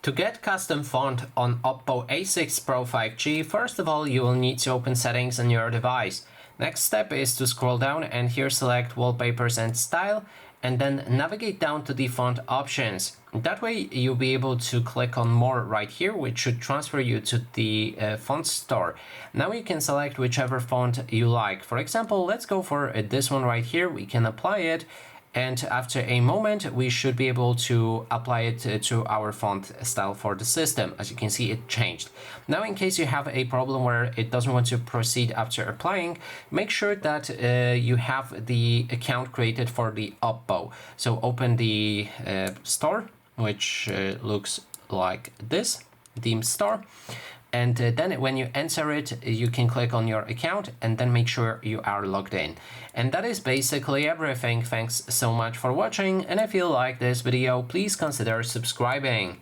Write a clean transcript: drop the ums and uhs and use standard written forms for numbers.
To get custom font on Oppo A6 Pro 5G, first of all, you will need to open settings on your device. Next step is to scroll down and here select wallpapers and style, and then navigate down to the font options. That way you'll be able to click on more right here, which should transfer you to the font store. Now you can select whichever font you like. For example, let's go for this one right here. We can apply it, and after a moment we should be able to apply it to our font style for the system. As you can see, it changed. Now in case you have a problem where it doesn't want to proceed after applying, make sure that you have the account created for the Oppo. So open the store, which looks like this, theme store. And then when you enter it, you can click on your account and then make sure you are logged in. And that is basically everything. Thanks so much for watching, and if you like this video, please consider subscribing.